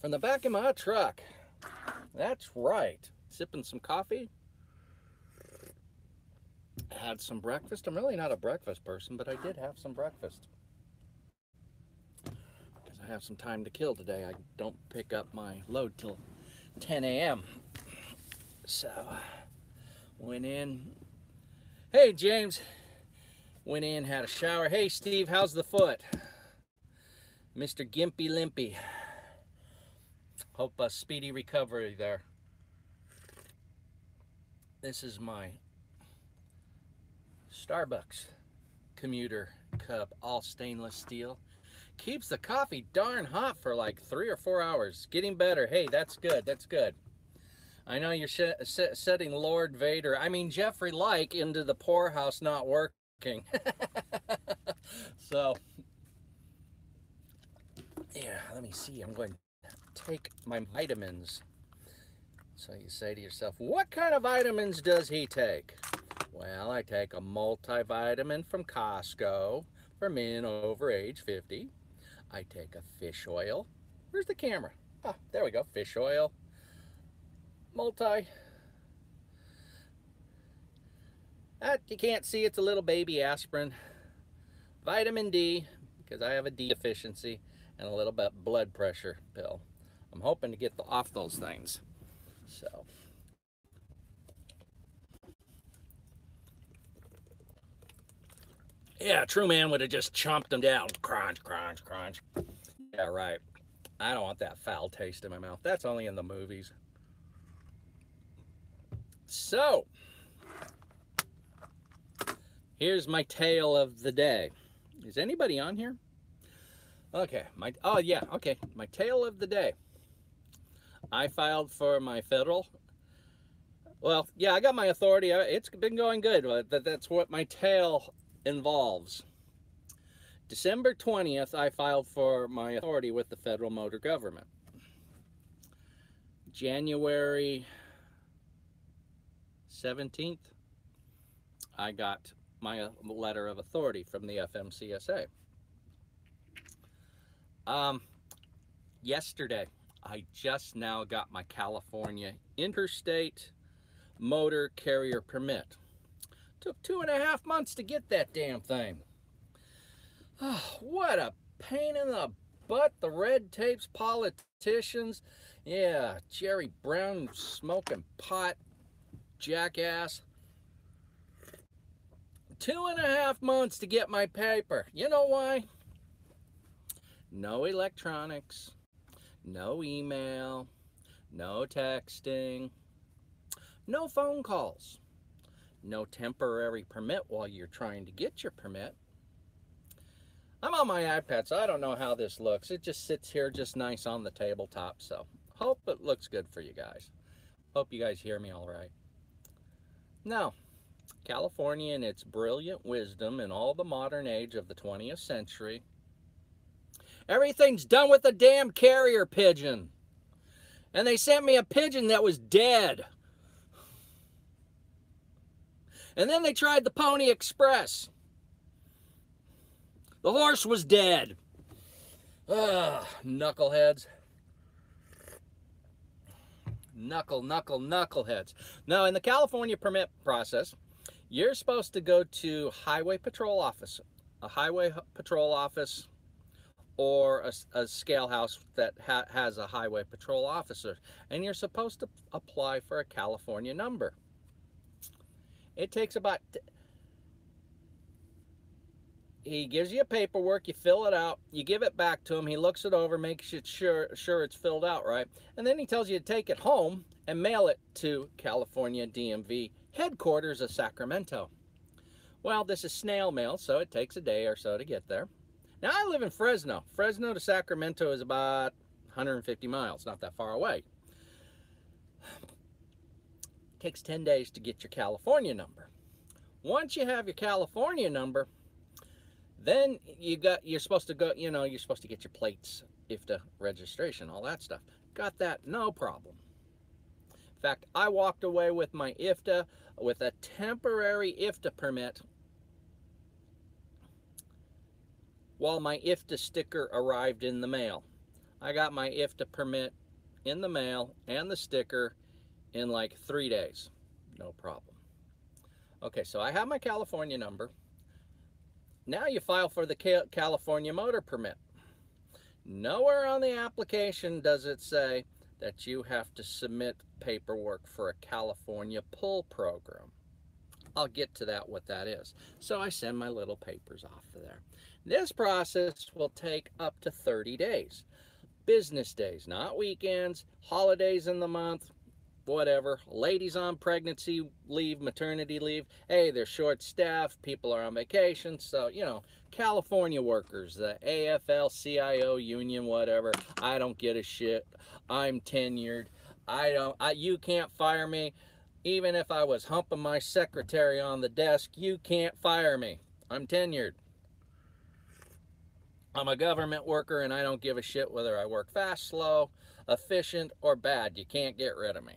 from the back of my truck. That's right. Sipping some coffee. Had some breakfast. I'm really not a breakfast person, but I did have some breakfast. Because I have some time to kill today. I don't pick up my load till 10 a.m. So, went in. Hey, James. Went in, had a shower. Hey, Steve, how's the foot? Mr. Gimpy Limpy. Hope a speedy recovery there. This is my Starbucks commuter cup, all stainless steel. Keeps the coffee darn hot for like 3 or 4 hours. Getting better. Hey, that's good. That's good. I know you're setting Lord Vader, I mean Jeffrey Like, into the poorhouse not working. So, yeah, let me see. I'm going to take my vitamins. So you say to yourself, what kind of vitamins does he take? Well, I take a multivitamin from Costco for men over age 50. I take a fish oil. Where's the camera? Ah, there we go. Fish oil. You can't see, it's a little baby aspirin. Vitamin D, because I have a D deficiency, and a little bit blood pressure pill. I'm hoping to get off those things. So. Yeah, true man would have just chomped them down. Crunch, crunch, crunch. Yeah, right. I don't want that foul taste in my mouth. That's only in the movies. So, here's my tale of the day. Is anybody on here? Okay, my tale of the day. I filed for my federal. Well, yeah, I got my authority. It's been going good, but that's what my tale involves. December 20th, I filed for my authority with the federal motor government. January 17th, I got my letter of authority from the FMCSA. Yesterday, I just now got my California interstate motor carrier permit. Took 2.5 months to get that damn thing. Oh, what a pain in the butt. The red tape's politicians. Yeah, Jerry Brown smoking pot, jackass. 2.5 months to get my paper. You know why? No electronics, no email, no texting, no phone calls, no temporary permit while you're trying to get your permit. I'm on my iPad, so I don't know how this looks. It just sits here just nice on the tabletop, so hope it looks good for you guys. Hope you guys hear me all right. Now, California, in its brilliant wisdom in all the modern age of the 20th century, everything's done with a damn carrier pigeon. And they sent me a pigeon that was dead. And then they tried the Pony Express. The horse was dead. Ugh, knuckleheads. Knuckleheads. Now, in the California permit process, you're supposed to go to highway patrol office, a highway patrol office, or a scale house that has a highway patrol officer, and you're supposed to apply for a California number. It takes about, he gives you paperwork, you fill it out, you give it back to him, he looks it over, makes sure it's filled out right, and then he tells you to take it home and mail it to California DMV headquarters of Sacramento. Well, this is snail mail, so it takes a day or so to get there. Now, I live in Fresno. Fresno to Sacramento is about 150 miles, not that far away. It takes 10 days to get your California number. Once you have your California number, then you're supposed to go, you're supposed to get your plates, IFTA registration, all that stuff. Got that, no problem. In fact, I walked away with my IFTA, with a temporary IFTA permit, while my IFTA sticker arrived in the mail. I got my IFTA permit in the mail and the sticker in like 3 days. No problem. Okay, so I have my California number. Now you file for the California motor permit. Nowhere on the application does it say that you have to submit paperwork for a California pull program. I'll get to that, what that is. So I send my little papers off to there. This process will take up to 30 days. Business days, not weekends, holidays in the month, whatever. Ladies on pregnancy leave, maternity leave. Hey, they're short-staffed, people are on vacation. So, you know, California workers, the AFL-CIO union, whatever. I don't give a shit. I'm tenured. You can't fire me. Even if I was humping my secretary on the desk, you can't fire me. I'm tenured. I'm a government worker, and I don't give a shit whether I work fast, slow, efficient, or bad. You can't get rid of me.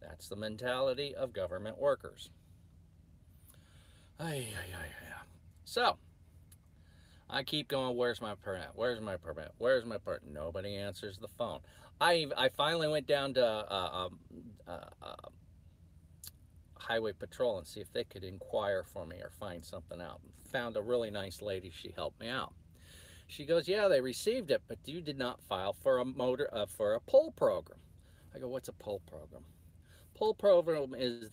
That's the mentality of government workers. So, I keep going, where's my permit? Where's my permit? Where's my permit? Nobody answers the phone. I finally went down to Highway Patrol and see if they could inquire for me or find something out. Found a really nice lady. She helped me out. She goes, yeah, they received it, but you did not file for a for a pull program. I go, what's a pull program? Pull program is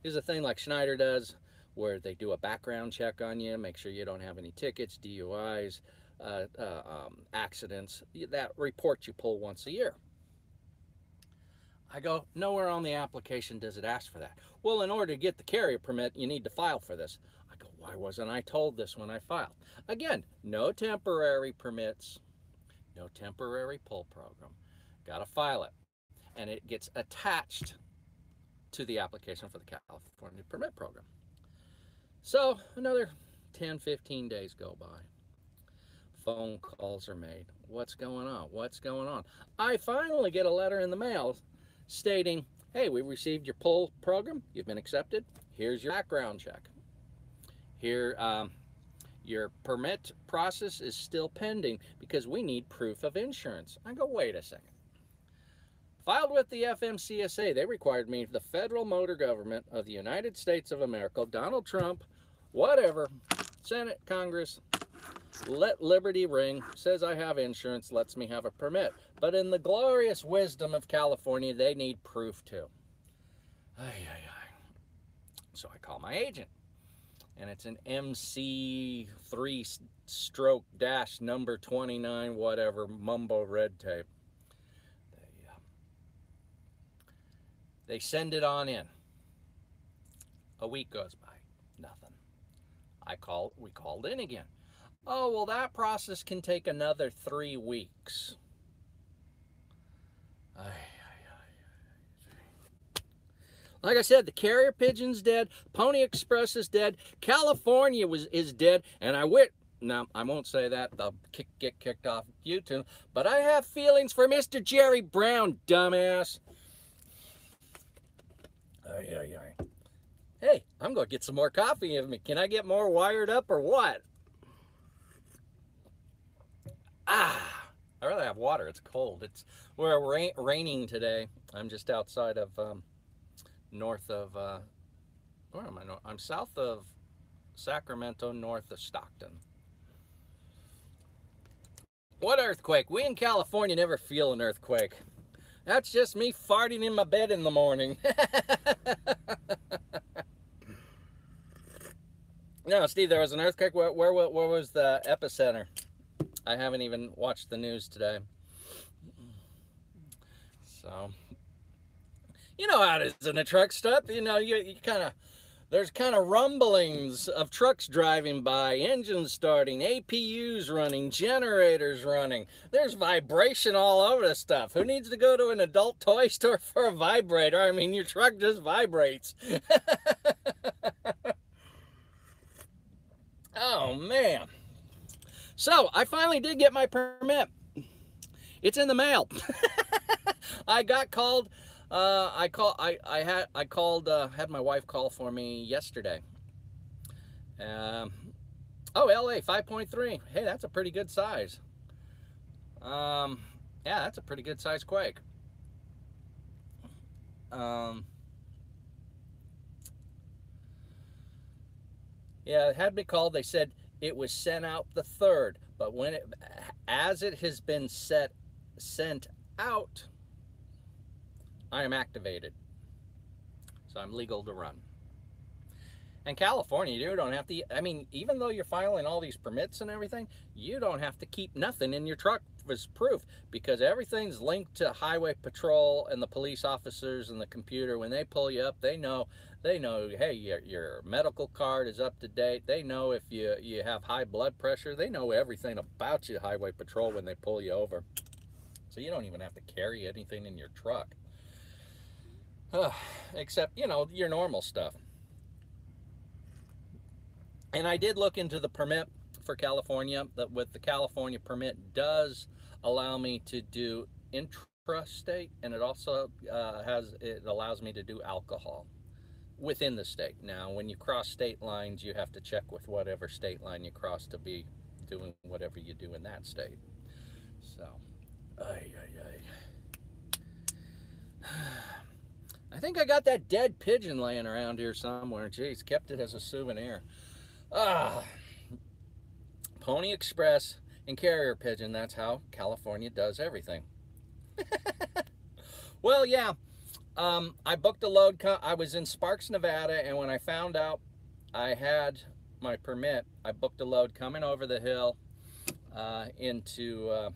is a thing like Schneider does, where they do a background check on you, make sure you don't have any tickets, DUIs, accidents. That report you pull once a year. I go, nowhere on the application does it ask for that. Well, in order to get the carrier permit, you need to file for this. I go, why wasn't I told this when I filed? Again, no temporary permits, no temporary pull program. Got to file it. And it gets attached to the application for the California permit program. So another 10, 15 days go by. Phone calls are made. What's going on? What's going on? I finally get a letter in the mail stating, hey, we received your pull program. You've been accepted. Here's your background check. Here, your permit process is still pending because we need proof of insurance. I go, wait a second. Filed with the FMCSA, they required me, the federal motor government of the United States of America, Donald Trump, whatever, Senate, Congress, let liberty ring, says I have insurance, lets me have a permit. But in the glorious wisdom of California, they need proof too. So I call my agent, and it's an MC3 stroke dash number 29, whatever, mumbo red tape. They send it on in. A week goes by, nothing. We called in again. Oh, well, that process can take another 3 weeks. Like I said, the carrier pigeon's dead, Pony Express is dead, California is dead, and now, I won't say that, they'll get kicked off YouTube, but I have feelings for Mr. Jerry Brown, dumbass. Hey, I'm going to get some more coffee in me. Can I get more wired up or what? I rather have water. It's cold. We're raining today. I'm just outside of north of where am I? I'm south of Sacramento, north of Stockton. What earthquake? We in California never feel an earthquake. That's just me farting in my bed in the morning. No, Steve, there was an earthquake. Where was the epicenter? I haven't even watched the news today. So, you know how it is in a truck stop. You know, there's kind of rumblings of trucks driving by, engines starting, APUs running, generators running. There's vibration all over the stuff. Who needs to go to an adult toy store for a vibrator? I mean, your truck just vibrates. Oh, man. So, I finally did get my permit. It's in the mail. I got called. I had my wife call for me yesterday. Oh, LA 5.3. Hey, that's a pretty good size. Yeah, that's a pretty good sized quake. Um, yeah, it had me called. They said it was sent out the 3rd, but as it has been sent out, I am activated, so I'm legal to run. And California, you don't have to, I mean, even though you're filing all these permits and everything, you don't have to keep nothing in your truck as proof, because everything's linked to highway patrol and the police officers and the computer. When they pull you up, they know, hey, your medical card is up to date. They know if you have high blood pressure. They know everything about you, highway patrol, when they pull you over. So you don't even have to carry anything in your truck. Except, you know, your normal stuff. And I did look into the permit for California. That with the California permit does allow me to do intrastate, and it also it allows me to do alcohol within the state. Now, when you cross state lines, you have to check with whatever state line you cross to be doing whatever you do in that state. So, I think I got that dead pigeon laying around here somewhere. Jeez, kept it as a souvenir. Pony Express and carrier pigeon. That's how California does everything. Well, yeah. I booked a load. I was in Sparks, Nevada, and when I found out I had my permit, I booked a load coming over the hill into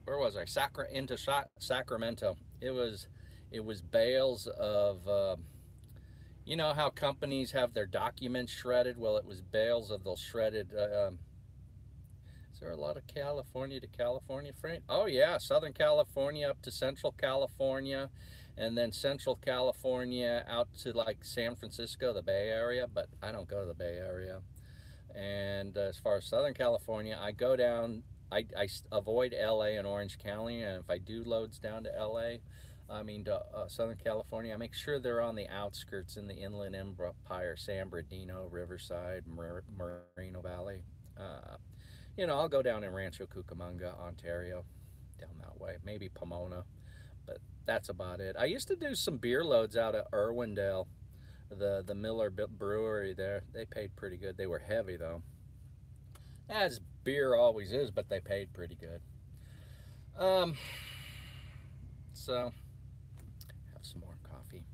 where was I? Into Sacramento. It was bales of you know how companies have their documents shredded? Well, it was bales of those shredded. Is there a lot of California to California freight? Oh yeah, Southern California up to Central California, and then Central California out to like San Francisco, the Bay Area. But I don't go to the Bay Area. And as far as Southern California, I go down. I avoid LA and Orange County, and if I do loads down to LA, I mean to Southern California, I make sure they're on the outskirts in the Inland Empire, San Bernardino, Riverside, Moreno Valley. You know, I'll go down in Rancho Cucamonga, Ontario, down that way, maybe Pomona, but that's about it. I used to do some beer loads out at Irwindale, the Miller Brewery there. They paid pretty good. They were heavy though, as beer always is, but they paid pretty good. So have some more coffee.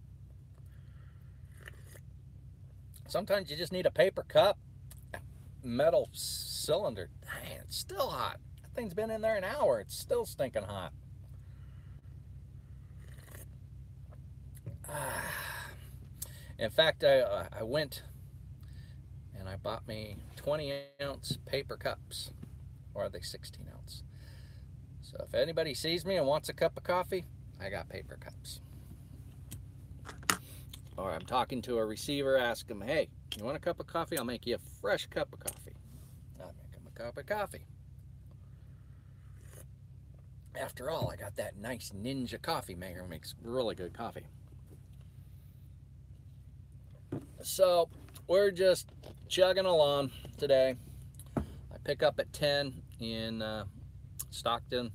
Sometimes you just need a paper cup, metal cylinder. Dang, it's still hot. That thing's been in there an hour. It's still stinking hot. In fact, I went and I bought me 20-ounce paper cups, or are they 16-ounce? So if anybody sees me and wants a cup of coffee, I got paper cups. Or I'm talking to a receiver, ask him, hey, you want a cup of coffee? I'll make you a fresh cup of coffee. I'll make him a cup of coffee. After all, I got that nice Ninja coffee maker. It makes really good coffee. So we're just chugging along today. I pick up at 10 in Stockton.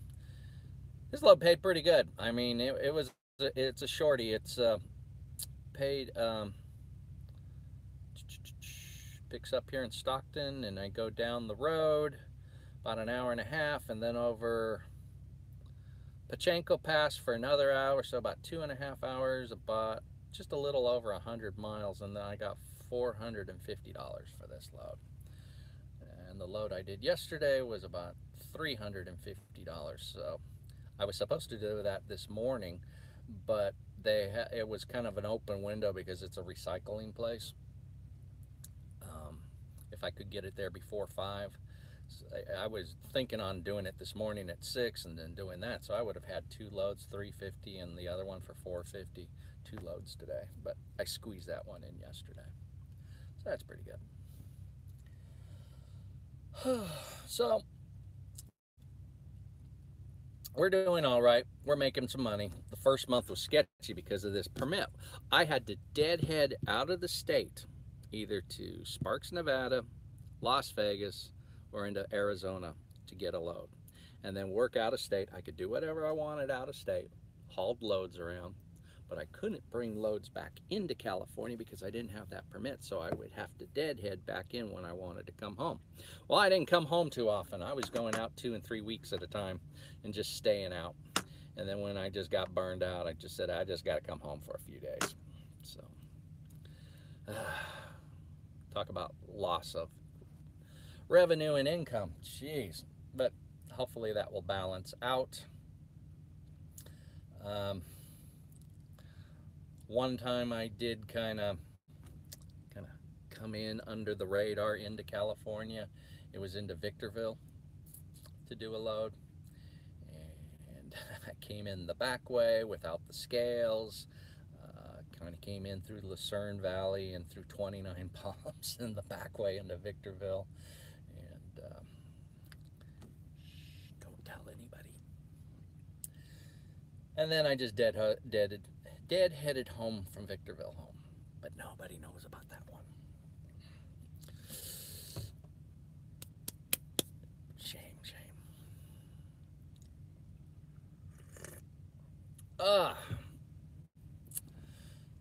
This load paid pretty good. I mean, it's a shorty. It's paid picks up here in Stockton, and I go down the road about an hour and a half, and then over Pachenko Pass for another hour, so about 2.5 hours, about just a little over 100 miles, and then I got $450 for this load. And the load I did yesterday was about $350. So I was supposed to do that this morning, but it was kind of an open window because it's a recycling place. If I could get it there before 5, I was thinking on doing it this morning at 6 and then doing that, so I would have had 2 loads, $350, and the other one for $450. 2 loads today, but I squeezed that one in yesterday, so that's pretty good. So we're doing all right. We're making some money. The first month was sketchy because of this permit. I had to deadhead out of the state, either to Sparks, Nevada, Las Vegas, or into Arizona to get a load. And then work out of state. I could do whatever I wanted out of state, hauled loads around, but I couldn't bring loads back into California because I didn't have that permit, so I would have to deadhead back in when I wanted to come home. Well, I didn't come home too often. I was going out 2 and 3 weeks at a time and just staying out. And then when I just got burned out, I just said, I just got to come home for a few days. So, talk about loss of revenue and income. Jeez. But hopefully that will balance out. One time I did kind of come in under the radar into California. It was into Victorville to do a load, and I came in the back way without the scales. Kind of came in through Lucerne Valley and through 29 Palms in the back way into Victorville. And don't tell anybody. And then I just dead-headed home from Victorville home. But nobody knows about that one. Shame, shame.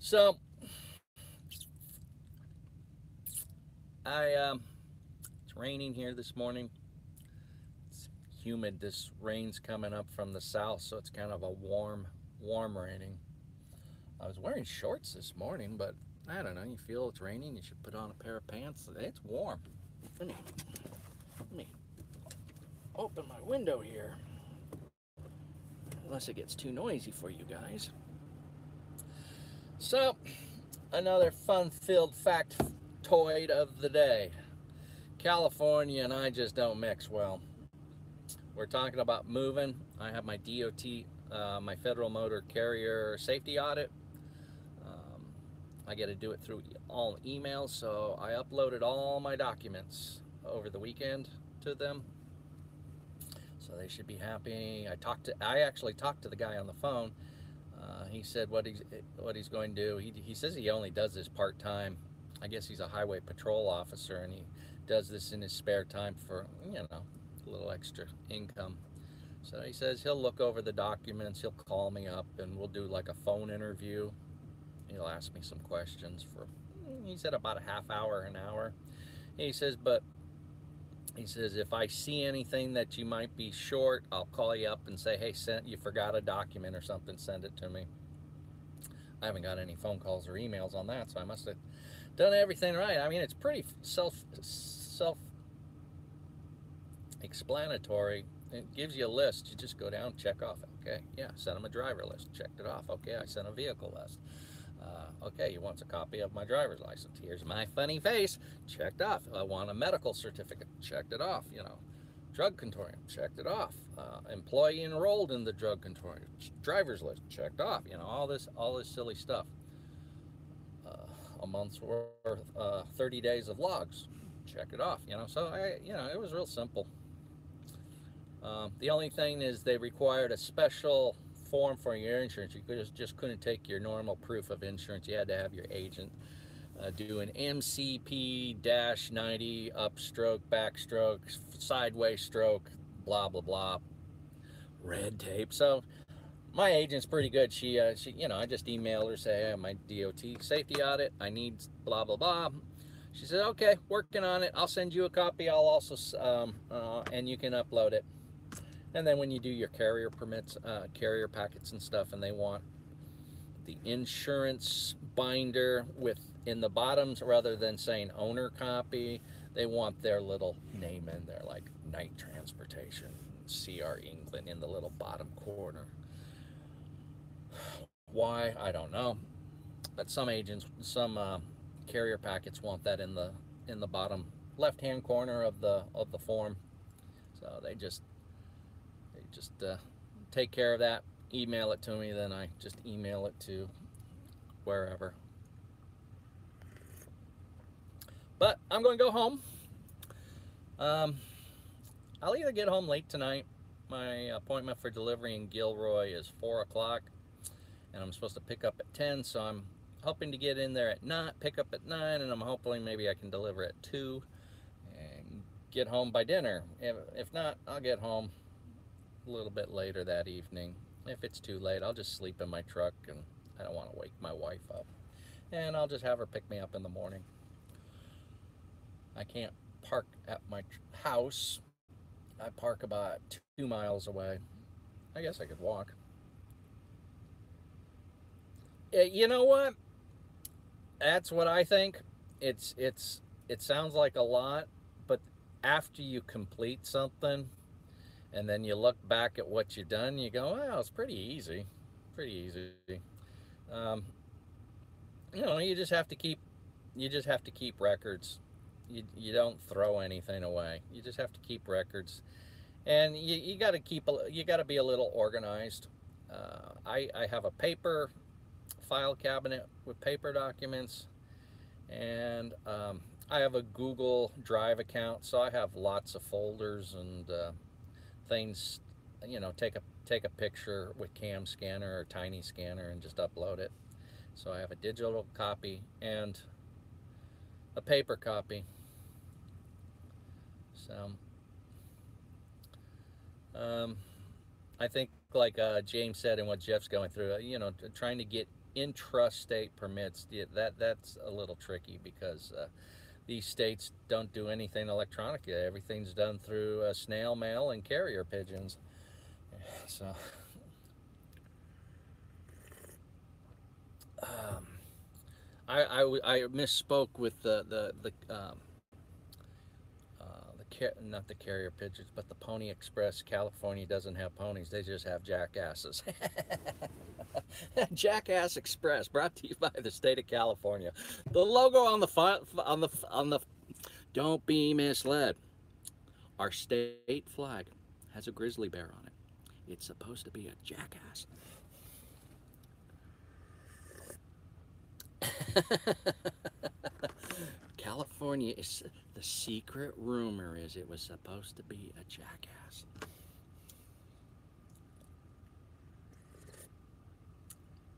So it's raining here this morning. It's humid. This rain's coming up from the south, so it's kind of a warm raining. I was wearing shorts this morning, but I don't know. You feel it's raining, you should put on a pair of pants. It's warm. Let me open my window here, unless it gets too noisy for you guys. So, another fun-filled factoid of the day. California and I just don't mix well. We're talking about moving. I have my DOT, my Federal Motor Carrier Safety Audit. I got to do it through all emails, so I uploaded all my documents over the weekend to them. So they should be happy. I actually talked to the guy on the phone. He said what he's going to do. He says he only does this part-time. I guess he's a highway patrol officer, and he does this in his spare time for, you know, a little extra income. So he says he'll look over the documents, he'll call me up, and we'll do like a phone interview. He'll ask me some questions for, he said, about a half hour, an hour. He says, if I see anything that you might be short, I'll call you up and say, hey, you forgot a document or something, send it to me. I haven't got any phone calls or emails on that, so I must have done everything right. I mean, it's pretty self-explanatory. It gives you a list. You just go down, check off. Okay, yeah, sent him a driver list. Checked it off. Okay, I sent a vehicle list. Okay, you want a copy of my driver's license. Here's my funny face. Checked off. I want a medical certificate. Checked it off. You know, drug consortium. Checked it off. Employee enrolled in the drug consortium. Driver's list. Checked off. You know, all this silly stuff. A month's worth, 30 days of logs. Check it off. You know, so it was real simple. The only thing is they required a special form for your insurance. You just couldn't take your normal proof of insurance. You had to have your agent do an MCP-90 upstroke, backstroke, sideways stroke, blah blah blah, red tape. So my agent's pretty good. She I just emailed her, say, hey, my DOT safety audit, I need blah blah blah. She said, okay, working on it. I'll send you a copy. I'll also and you can upload it. And then when you do your carrier permits, carrier packets and stuff, and they want the insurance binder in the bottoms, rather than saying owner copy, they want their little name in there, like Night Transportation, CR England, in the little bottom corner. Why? I don't know. But some carrier packets want that in the bottom left-hand corner of the form. So they just take care of that, email it to me, then I just email it to wherever. But I'm going to go home. I'll either get home late tonight. My appointment for delivery in Gilroy is 4 o'clock, and I'm supposed to pick up at 10, so I'm hoping to get in there at 9, pick up at 9, and I'm hoping maybe I can deliver at 2 and get home by dinner. If not, I'll get home a little bit later that evening. If it's too late, I'll just sleep in my truck, and I don't want to wake my wife up. And I'll just have her pick me up in the morning. I can't park at my house. I park about 2 miles away. I guess I could walk. You know what? That's what I think. It sounds like a lot, but after you complete something and then you look back at what you've done, you go, "Wow, it's pretty easy, pretty easy." Um, you just have to keep records. You don't throw anything away. You just have to keep records, and you got to you got to be a little organized. I have a paper file cabinet with paper documents, and I have a Google Drive account, so I have lots of folders and things. Take a picture with Cam Scanner or Tiny Scanner and just upload it. So I have a digital copy and a paper copy. So um, I think, like James said, and what Jeff's going through, trying to get intrastate permits, that's a little tricky because these states don't do anything electronically. Everything's done through snail mail and carrier pigeons. So um, I misspoke with not the carrier pigeons, but the Pony Express. California doesn't have ponies; they just have jackasses. Jackass Express, brought to you by the state of California. The logo on the don't be misled. Our state flag has a grizzly bear on it. It's supposed to be a jackass. California is the secret rumor is it was supposed to be a jackass.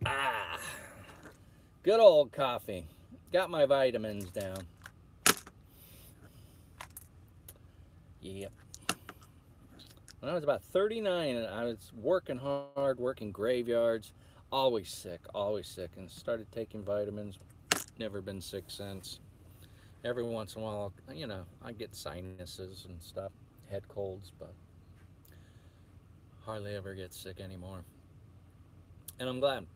Ah, good old coffee. Got my vitamins down. Yep. When I was about 39, and I was working hard, working graveyards, always sick, and started taking vitamins. Never been sick since. Every once in a while, I get sinuses and stuff, head colds, but hardly ever get sick anymore. And I'm glad.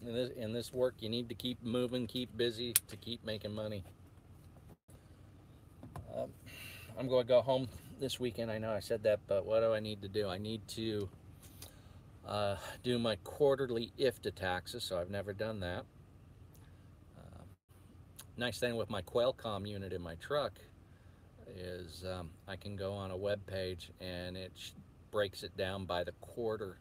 In this work, you need to keep moving, keep busy to keep making money. I'm going to go home this weekend. I know I said that, but what do I need to do? I need to do my quarterly IFTA taxes, so I've never done that. Nice thing with my Qualcomm unit in my truck is I can go on a web page and it breaks it down by the quarter,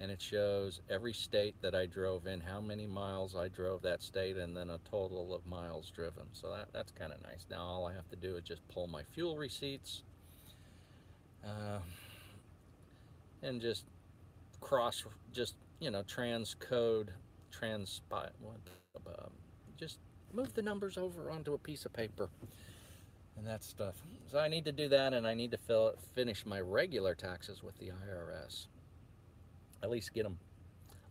and it shows every state that I drove in, how many miles I drove that state, and then a total of miles driven. So that's kind of nice. Now all I have to do is just pull my fuel receipts and just transcode, just move the numbers over onto a piece of paper and that stuff. So I need to do that, and I need to finish my regular taxes with the IRS. At least get them.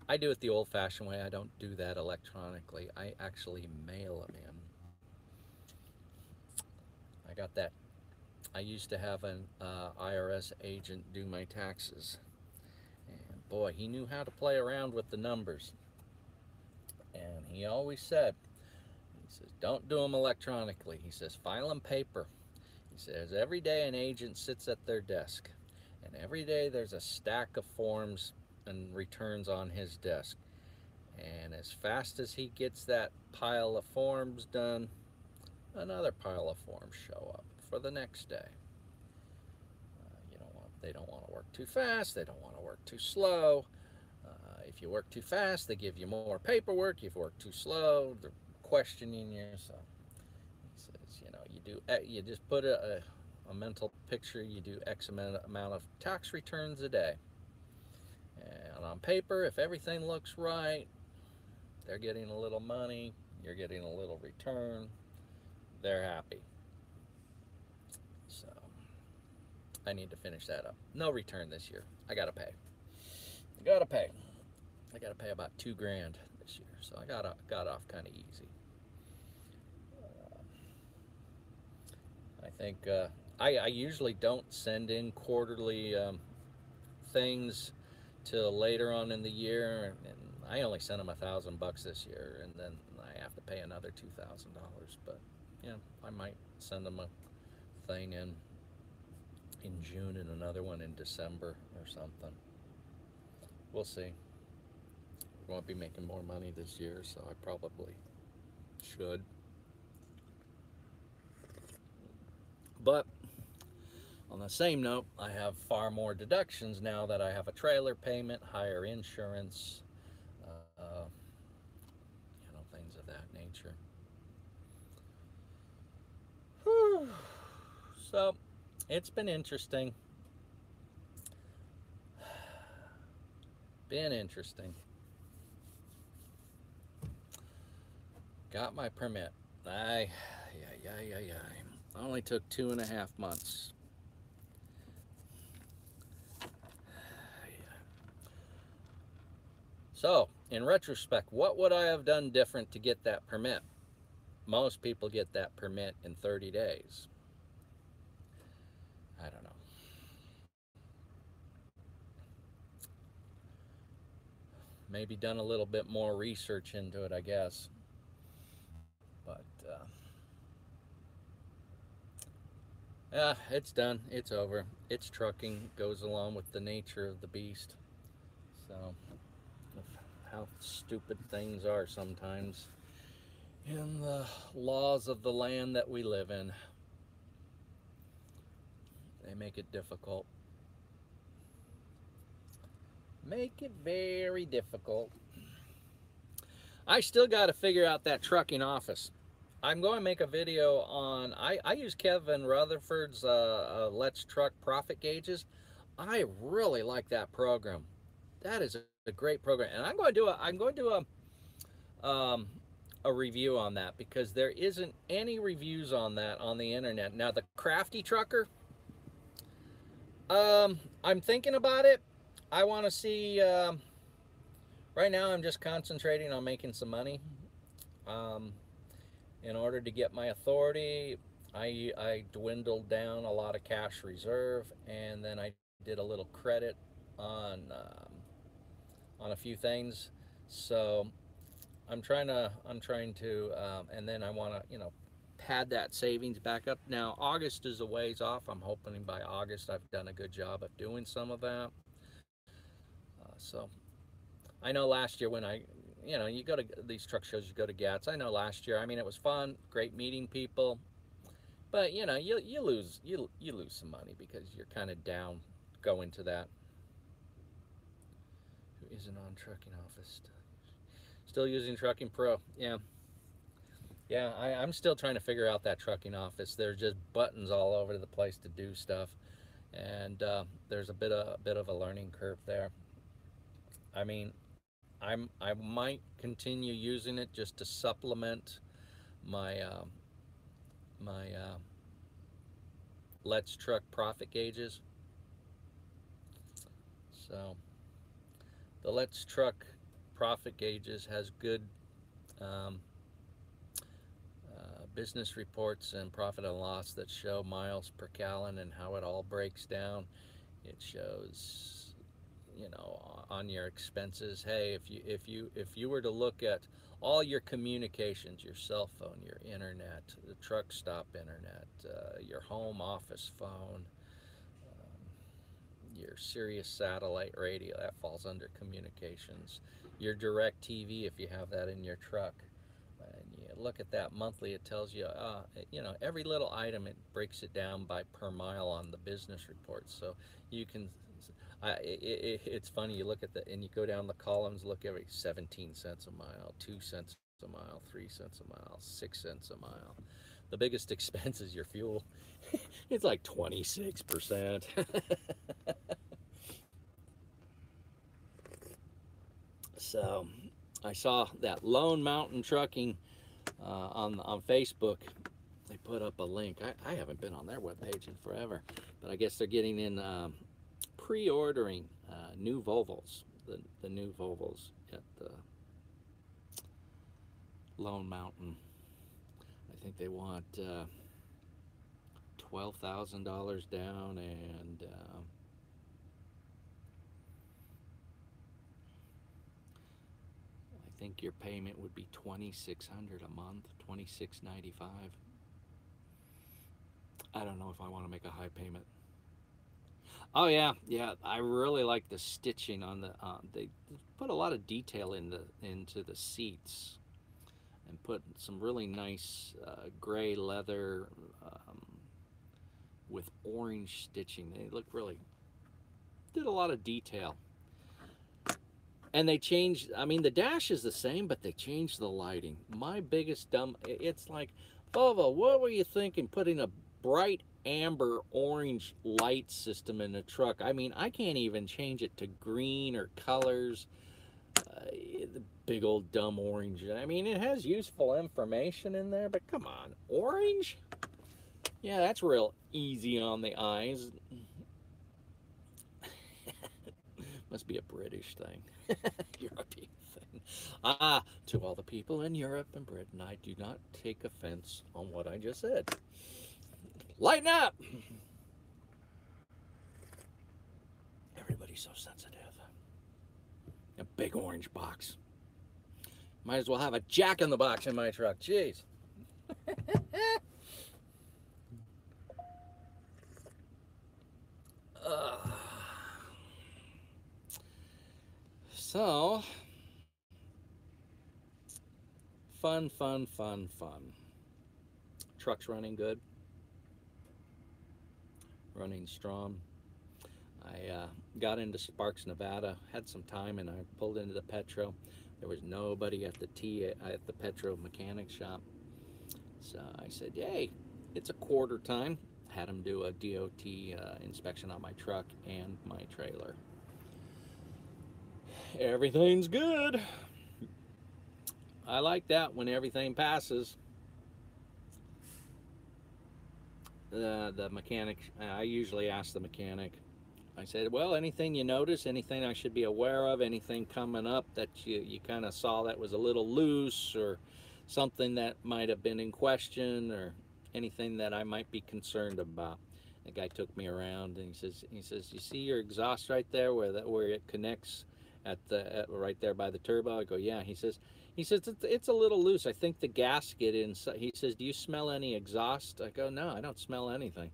I do it the old-fashioned way. I don't do that electronically. I actually mail them in. I got that. I used to have an IRS agent do my taxes, and boy, he knew how to play around with the numbers. And he always said, he says, don't do them electronically. He says, file them paper. He says, every day an agent sits at their desk, and every day there's a stack of forms and returns on his desk. And as fast as he gets that pile of forms done, another pile of forms show up for the next day. They don't want to work too fast. They don't want to work too slow. If you work too fast, they give you more paperwork. If you work too slow, they're questioning you. So he says, you just put a mental picture. You do X amount of tax returns a day. And on paper, if everything looks right, they're getting a little money, you're getting a little return, they're happy. So I need to finish that up. No return this year. I gotta pay. I gotta pay. I gotta pay about $2,000 this year, so I got off kind of easy. I think I usually don't send in quarterly things till later on in the year, and I only sent them $1,000 this year, and then I have to pay another $2,000. But yeah, I might send them a thing in June and another one in December or something. We'll see. We won't be making more money this year, so I probably should. But on the same note, I have far more deductions now that I have a trailer payment, higher insurance, things of that nature. Whew. So it's been interesting. Been interesting. Got my permit. Only took 2.5 months. So, in retrospect, what would I have done different to get that permit? Most people get that permit in 30 days. I don't know. Maybe done a little bit more research into it, I guess. But, yeah, it's done. It's over. It's trucking. Goes along with the nature of the beast. So, how stupid things are sometimes in the laws of the land that we live in. They make it difficult. Make it very difficult. I still got to figure out that trucking office. I'm going to make a video on, I use Kevin Rutherford's Let's Truck Profit Gauges. I really like that program. That is a great program, and I'm going to do a review on that, because there isn't any reviews on that on the internet. Now the Crafty Trucker, I'm thinking about it. I want to see. Right now, I'm just concentrating on making some money. In order to get my authority, I dwindled down a lot of cash reserve, and then I did a little credit on a few things. So I'm trying to, and then I want to, pad that savings back up. Now August is a ways off. I'm hoping by August I've done a good job of doing some of that. So I know last year when you go to these truck shows, you go to GATS. I know last year, it was fun, great meeting people, but you lose some money because you're kind of down going to that. Who isn't on Trucking Office? Still using Trucking Pro. Yeah, I'm still trying to figure out that Trucking Office. There's just buttons all over the place to do stuff, and there's a bit of a learning curve there. I might continue using it just to supplement my Let's Truck Profit Gauges. So the Let's Truck Profit Gauges has good business reports and profit and loss that show miles per gallon and how it all breaks down. It shows, on your expenses. Hey, if you were to look at all your communications, your cell phone, your internet, the truck stop internet, your home office phone, your Sirius satellite radio, that falls under communications, your DirecTV if you have that in your truck, and you look at that monthly, it tells you, every little item, it breaks it down by per mile on the business report. So you can, it's funny, you look at and you go down the columns, look every 17 cents a mile, 2 cents a mile, 3 cents a mile, 6 cents a mile. The biggest expense is your fuel. It's like 26%. So I saw that Lone Mountain Trucking on Facebook. They put up a link. I haven't been on their webpage in forever, But I guess they're getting in pre-ordering new Volvos, the new Volvos at the Lone Mountain. I think they want $12,000 down, and I think your payment would be $2,600 a month, $2,695. I don't know if I want to make a high payment. Oh yeah, yeah. I really like the stitching on the. They put a lot of detail into the seats, and put some really nice gray leather with orange stitching. They look really, did a lot of detail. And they changed, I mean, the dash is the same, but they changed the lighting. My biggest it's like, Volvo, what were you thinking putting a bright amber orange light system in the truck? I mean, I can't even change it to green or colors. The big old dumb orange. I mean, it has useful information in there, but come on, orange? Yeah, that's real easy on the eyes. Must be a British thing. European thing. To all the people in Europe and Britain, I do not take offense on what I just said. Lighten up! Everybody's so sensitive. A big orange box. Might as well have a Jack in the Box in my truck. Jeez. So, fun. Truck's running good. Running strong. I got into Sparks, Nevada, had some time, and I pulled into the Petro. There was nobody at the Petro mechanic shop. So I said, yay, it's a quarter time. Had them do a DOT inspection on my truck and my trailer. Everything's good. I like that when everything passes. The mechanic, I usually ask the mechanic, I said, well, anything you notice, anything I should be aware of, anything coming up that you kind of saw that was a little loose, or something that might have been in question, or anything that I might be concerned about. The guy took me around, and he says, you see your exhaust right there where it connects right there by the turbo? I go, yeah. He says it's a little loose. I think the gasket inside. He says, do you smell any exhaust? I go, no, I don't smell anything.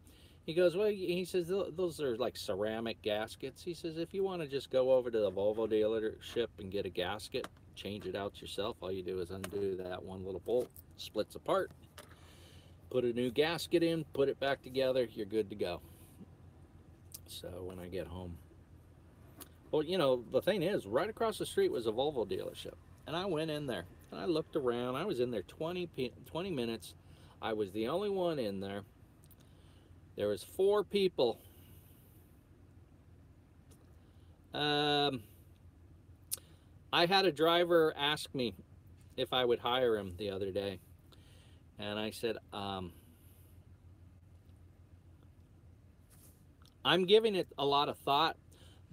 He goes, well, he says, those are like ceramic gaskets. He says, if you want to just go over to the Volvo dealership and get a gasket, change it out yourself. All you do is undo that one little bolt, splits apart, put a new gasket in, put it back together, you're good to go. So when I get home, well, you know, the thing is, right across the street was a Volvo dealership. And I went in there, and I looked around. I was in there 20 minutes. I was the only one in there. There was 4 people. I had a driver ask me if I would hire him the other day. And I said, I'm giving it a lot of thought,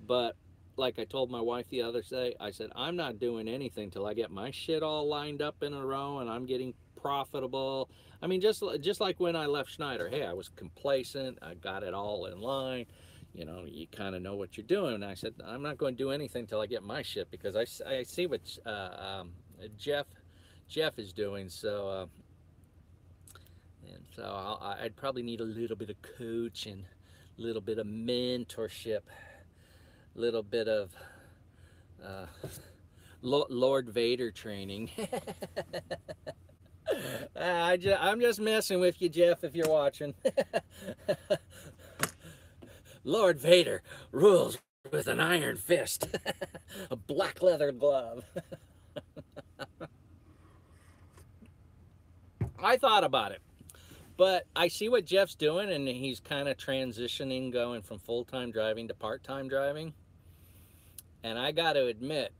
but like I told my wife the other day, I said, I'm not doing anything till I get my shit all lined up in a row and I'm getting profitable. I mean, just like when I left Schneider, hey, I was complacent. I got it all in line. You know, you kind of know what you're doing. And I said, I'm not going to do anything till I get my shit, because I see what Jeff is doing. So, I'd probably need a little bit of coaching, a little bit of mentorship, a little bit of Lord Vader training. I'm just messing with you, Jeff, if you're watching. Lord Vader rules with an iron fist, a black leather glove. I thought about it, but I see what Jeff's doing, and he's kind of transitioning, going from full-time driving to part-time driving. And I got to admit,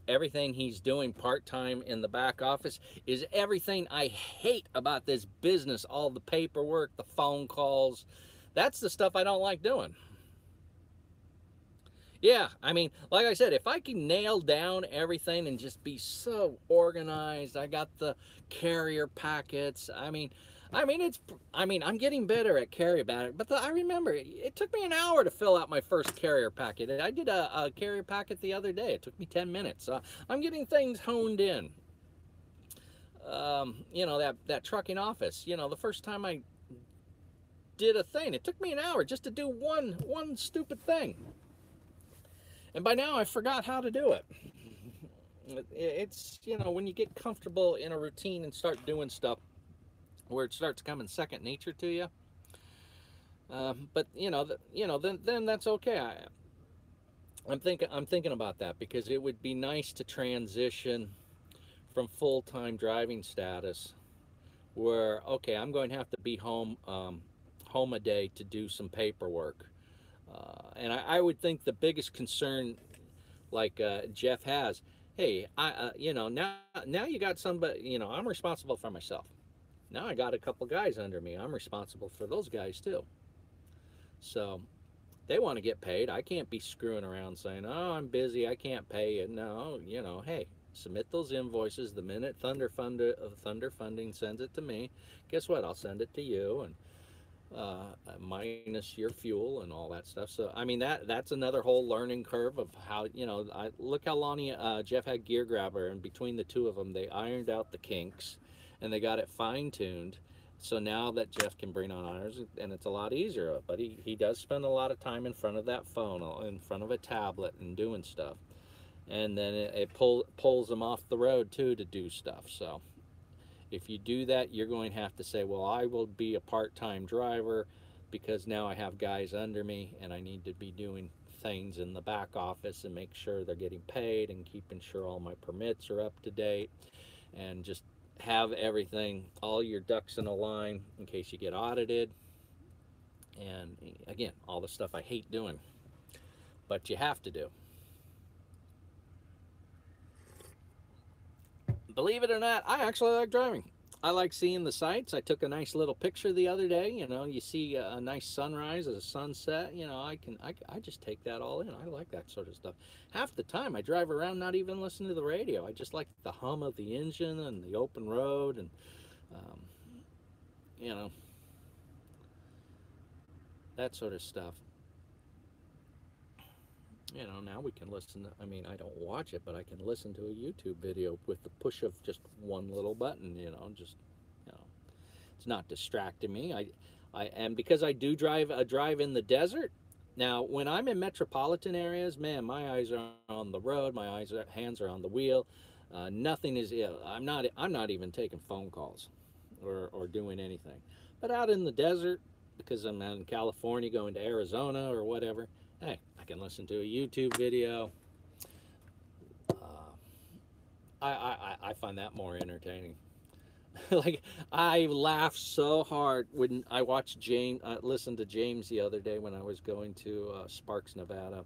everything he's doing part-time in the back office is everything I hate about this business. All the paperwork, the phone calls, That's the stuff I don't like doing. Yeah, I mean, like I said, if I can nail down everything and just be so organized, I got the carrier packets. I'm getting better at carrier packet, but I remember it took me an hour to fill out my first carrier packet. I did a carrier packet the other day. It took me 10 minutes. I'm getting things honed in. That trucking office. The first time I did a thing, it took me an hour just to do one stupid thing. And by now I forgot how to do it. It's, when you get comfortable in a routine and start doing stuff where it starts coming second nature to you. But then that's okay. I'm thinking about that, because it would be nice to transition from full-time driving status, where, okay, I'm going to have to be home a day to do some paperwork. And I would think the biggest concern, like Jeff has, hey, now you got somebody, I'm responsible for myself. Now I got a couple guys under me. I'm responsible for those guys too. So they want to get paid. I can't be screwing around saying, oh, I'm busy, I can't pay you. No, hey, submit those invoices the minute Thunder Funding sends it to me. Guess what? I'll send it to you, and minus your fuel and all that stuff. So I mean, that's another whole learning curve of how, look how long Jeff had Gear Grabber, and between the two of them they ironed out the kinks and they got it fine-tuned. So now that Jeff can bring on ours, and it's a lot easier, but he does spend a lot of time in front of that phone, in front of a tablet, and doing stuff, and then it pulls him off the road too to do stuff. So if you do that, you're going to have to say, well, I will be a part-time driver, because now I have guys under me and I need to be doing things in the back office and make sure they're getting paid and keeping sure all my permits are up to date, and just have everything, all your ducks in a line in case you get audited. And again, all the stuff I hate doing, but you have to do. Believe it or not, I actually like driving. I like seeing the sights. I took a nice little picture the other day. You see a nice sunrise, a sunset. I just take that all in. I like that sort of stuff. Half the time I drive around not even listening to the radio. I just like the hum of the engine and the open road, and that sort of stuff. Now we can listen to, I don't watch it, but I can listen to a YouTube video with the push of just one little button, it's not distracting me. And because I do drive in the desert. Now, when I'm in metropolitan areas, man, my eyes are on the road, hands are on the wheel. Nothing is, I'm not even taking phone calls or doing anything. But out in the desert, because I'm out in California going to Arizona or whatever, hey, I can listen to a YouTube video. I find that more entertaining. Like, I laughed so hard when I watched listened to James the other day when I was going to Sparks, Nevada.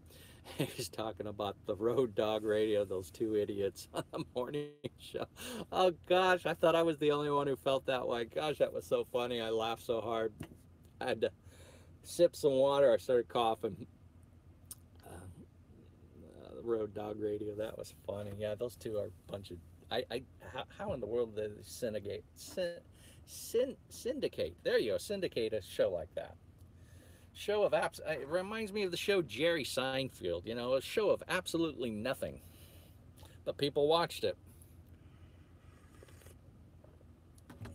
He was talking about the Road Dog Radio, those two idiots on the morning show. Oh gosh, I thought I was the only one who felt that way. Gosh, that was so funny. I laughed so hard. I had to sip some water. I started coughing. Road Dog Radio, that was funny. Yeah, those two are a bunch of, how in the world did they syndicate, there you go, syndicate a show like that? Show of apps, it reminds me of the show Jerry Seinfeld, a show of absolutely nothing, but people watched it.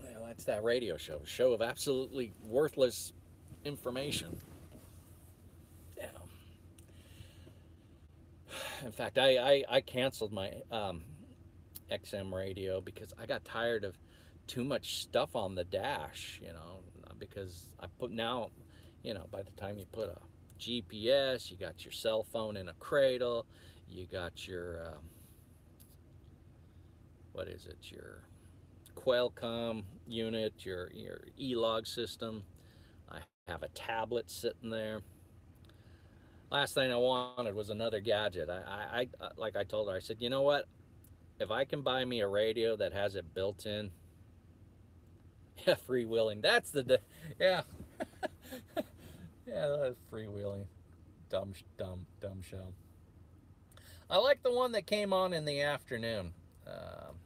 Well, that's that radio show of absolutely worthless information. In fact, I canceled my XM radio because I got tired of too much stuff on the dash, because I put now, by the time you put a GPS, you got your cell phone in a cradle, you got your, what is it, your Qualcomm unit, your E-log system. I have a tablet sitting there. Last thing I wanted was another gadget. I like I told her, I said, you know what? If I can buy me a radio that has it built in, yeah, freewheeling. That's the, yeah. Yeah, that's freewheeling. Dumb show. I like the one that came on in the afternoon. Um,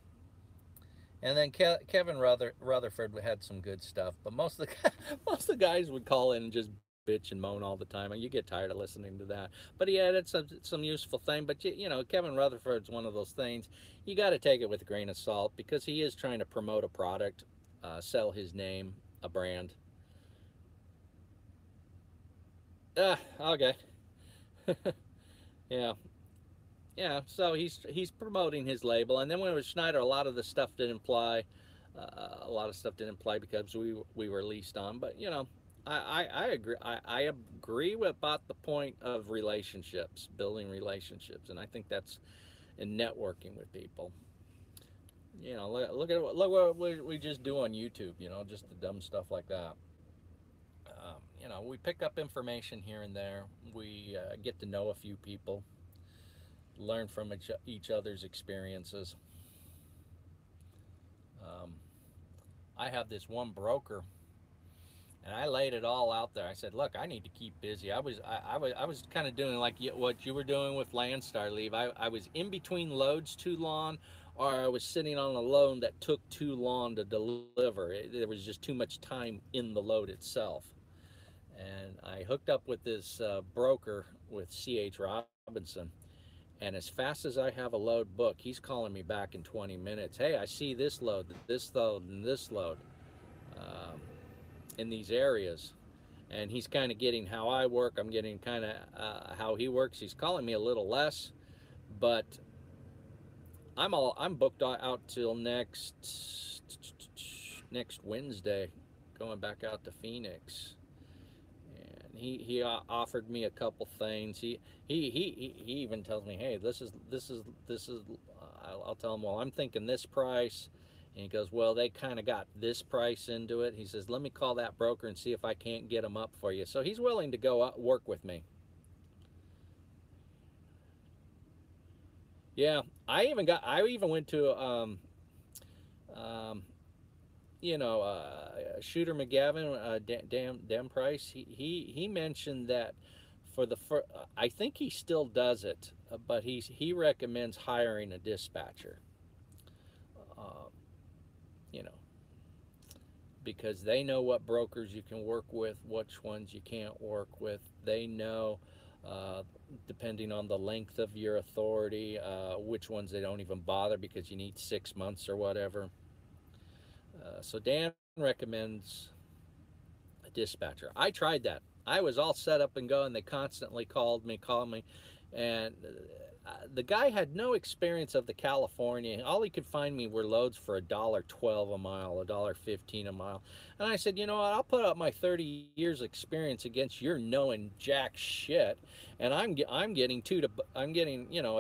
and then Kevin Rutherford had some good stuff, but most of the most of the guys would call in and just bitch and moan all the time, and you get tired of listening to that. But he added some useful thing. But you know, Kevin Rutherford's one of those things you got to take it with a grain of salt because he is trying to promote a product, sell his name, a brand. Okay, yeah, yeah. So he's promoting his label, and then when it was Schneider, a lot of the stuff didn't apply. A lot of stuff didn't apply because we were leased on. But you know, I agree. I agree with about the point of relationships, building relationships, and I think that's in networking with people. You know, look what we just do on YouTube. You know, just the dumb stuff like that. You know, we pick up information here and there. We get to know a few people, learn from each other's experiences. Um, I have this one broker, and I laid it all out there. I said, "Look, I need to keep busy." I was kind of doing like what you were doing with Landstar Leave. I was in between loads too long, or I was sitting on a load that took too long to deliver. There was just too much time in the load itself. And I hooked up with this broker with C.H. Robinson. And as fast as I have a load book, he's calling me back in 20 minutes. Hey, I see this load, and this load um, in these areas. And he's kind of getting how I work. I'm getting kind of how he works. He's calling me a little less, but I'm booked out till next Wednesday, going back out to Phoenix. And he offered me a couple things. He even tells me, hey, this is. I'll tell him, well, I'm thinking this price. And he goes, well, they kind of got this price into it. He says, let me call that broker and see if I can't get them up for you. So he's willing to go out, work with me. Yeah, I even went to um, Shooter McGavin, Dan Price. He mentioned that for the I think he still does it, but he recommends hiring a dispatcher. Uh, you know, because they know what brokers you can work with, which ones you can't work with. They know, uh, depending on the length of your authority, which ones they don't even bother because you need 6 months or whatever. So Dan recommends a dispatcher. I tried that. I was all set up and going. They constantly called me, and the guy had no experience of the California. All he could find me were loads for $1.12 a mile, $1.15 a mile. And I said, you know what? I'll put up my 30 years experience against your knowing jack shit, and I'm getting $1.90, $2,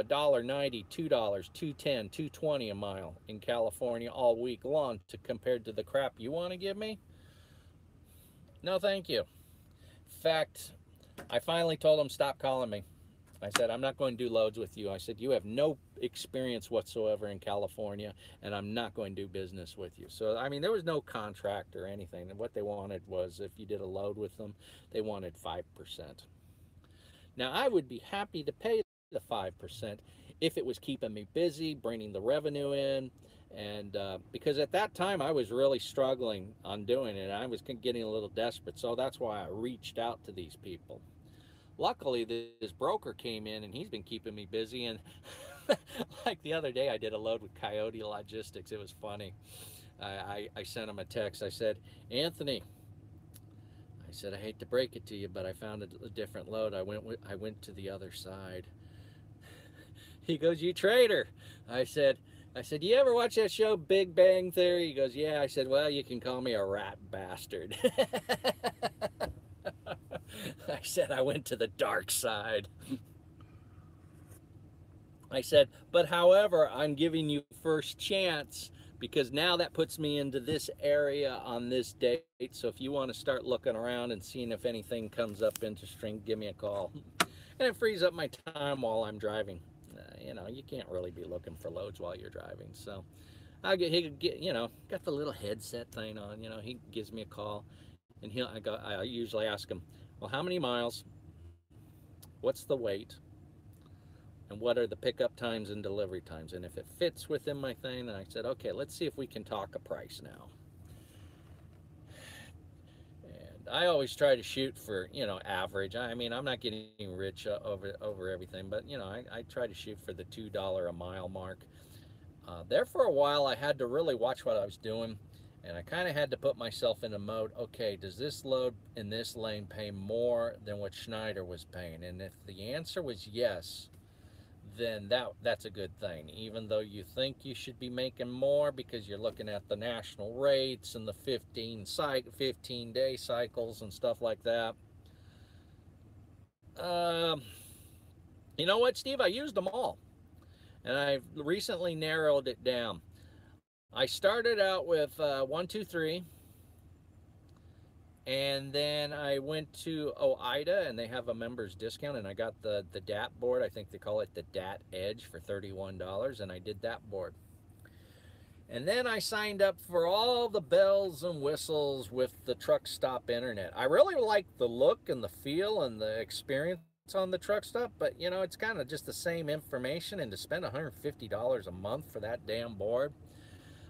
2.10, 2.20 a mile in California all week long to compared to the crap you want to give me. No, thank you. In fact, I finally told him stop calling me. I said, I'm not going to do loads with you. I said, you have no experience whatsoever in California, and I'm not going to do business with you. So, I mean, there was no contract or anything. And what they wanted was if you did a load with them, they wanted 5%. Now, I would be happy to pay the 5% if it was keeping me busy, bringing the revenue in. And because at that time I was really struggling on doing it, I was getting a little desperate. So that's why I reached out to these people. Luckily, this broker came in and he's been keeping me busy. And like the other day, I did a load with Coyote Logistics. It was funny. I sent him a text. I said, Anthony, I said, I hate to break it to you, but I found a different load. I went to the other side. He goes, you traitor. I said, you ever watch that show Big Bang Theory? He goes, yeah. I said, well, you can call me a rat bastard. I said, I went to the dark side. I said, but however, I'm giving you first chance because now that puts me into this area on this date. So if you want to start looking around and seeing if anything comes up interesting, give me a call. And it frees up my time while I'm driving. You can't really be looking for loads while you're driving. So he get, got the little headset thing on. He gives me a call, and I usually ask him, Well, how many miles? What's the weight? And what are the pickup times and delivery times? And if it fits within my thing, then I said, okay, let's see if we can talk a price now. And I always try to shoot for, average. I mean, I'm not getting rich over everything, but I try to shoot for the $2 a mile mark. There for a while, I had to really watch what I was doing, and I kind of had to put myself in a mode. Okay, does this load in this lane pay more than what Schneider was paying? And if the answer was yes, then that's a good thing. Even though you think you should be making more because you're looking at the national rates and the 15-day cycles and stuff like that. You know what, Steve? I used them all, and I've recently narrowed it down. I started out with 123, and then I went to OIDA, and they have a members discount, and I got the DAT board. I think they call it the DAT Edge for $31, and I did that board. And then I signed up for all the bells and whistles with the Truck Stop Internet. I really like the look and the feel and the experience on the Truck Stop, but it's kind of just the same information, and to spend $150 a month for that damn board,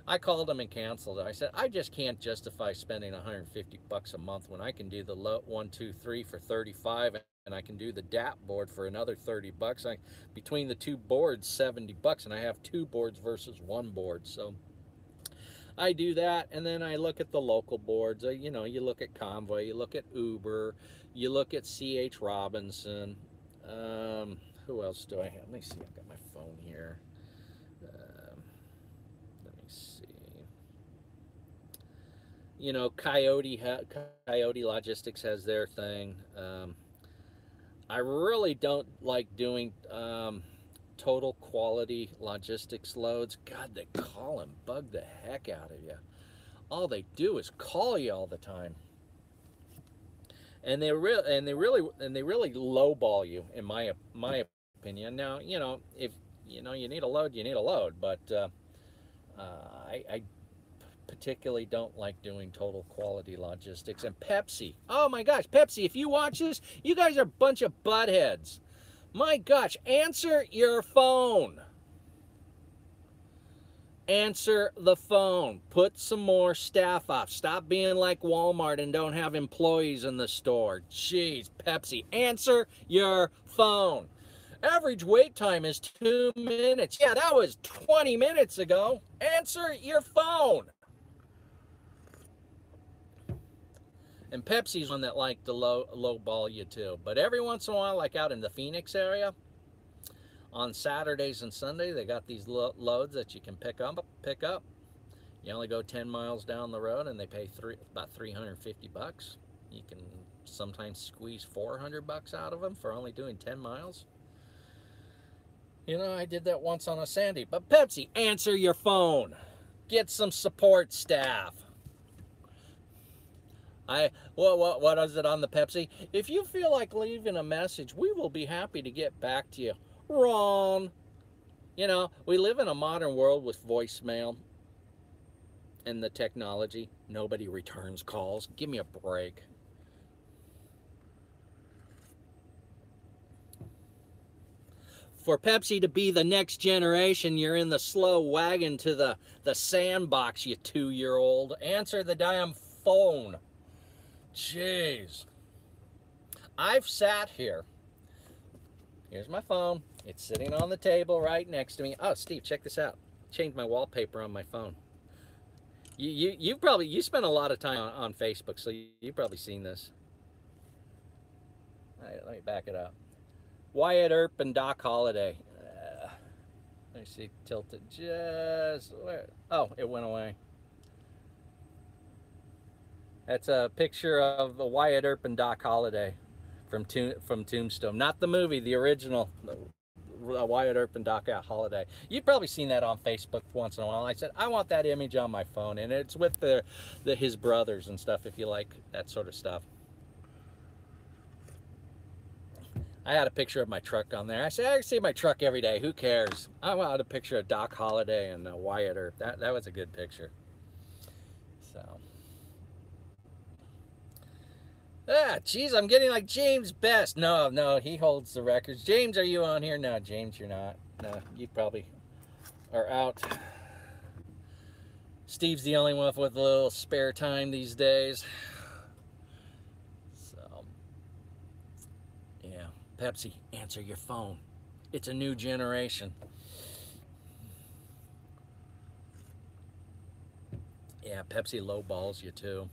I called them and canceled it. I said, I just can't justify spending $150 a month when I can do the 123 for $35, and I can do the DAT board for another $30. Between the two boards, $70, and I have two boards versus one board. So I do that, and then I look at the local boards. You look at Convoy, you look at Uber, you look at C.H. Robinson. Who else do I have? Let me see. I've got my phone here. Coyote Logistics has their thing. I really don't like doing total quality logistics loads. God, they call and bug the heck out of you. All they do is call you all the time, and they really lowball you, in my opinion. Now, if you need a load, you need a load, but I particularly don't like doing total quality logistics. And Pepsi, oh my gosh, Pepsi, if you watch this, you guys are a bunch of buttheads. My gosh, answer your phone. Answer the phone. Put some more staff up. Stop being like Walmart and don't have employees in the store. Jeez, Pepsi, answer your phone. Average wait time is 2 minutes. Yeah, that was 20 minutes ago. Answer your phone. And Pepsi's one that like to low ball you too. But every once in a while, like out in the Phoenix area, on Saturdays and Sundays, they got these loads that you can pick up. You only go 10 miles down the road, and they pay about $350. You can sometimes squeeze $400 out of them for only doing 10 miles. I did that once on a Sandy. But Pepsi, answer your phone. Get some support staff. What is it on the Pepsi? If you feel like leaving a message, we will be happy to get back to you. Wrong. We live in a modern world with voicemail and the technology. Nobody returns calls. Give me a break. For Pepsi to be the next generation, you're in the slow wagon to the sandbox, you 2-year-old. Answer the damn phone. Jeez. I've sat here. Here's my phone. It's sitting on the table right next to me. Oh, Steve, check this out. Changed my wallpaper on my phone. You spent a lot of time on Facebook, so you've probably seen this. All right, let me back it up. Wyatt Earp and Doc Holliday. Let me see, tilted just where? Oh, it went away. That's a picture of Wyatt Earp and Doc Holliday from Tombstone. Not the movie, the original. Wyatt Earp and Doc Holliday. You've probably seen that on Facebook once in a while. I said, I want that image on my phone, and it's with his brothers and stuff, if you like that sort of stuff. I had a picture of my truck on there. I said, I see my truck every day. Who cares? I wanted a picture of Doc Holliday and Wyatt Earp. That was a good picture. So, Ah, geez, I'm getting like James Best. No, no, he holds the records. James, are you on here? No, James, you're not. No, you probably are out. Steve's the only one with a little spare time these days. So, yeah. Pepsi, answer your phone. It's a new generation. Yeah, Pepsi lowballs you too.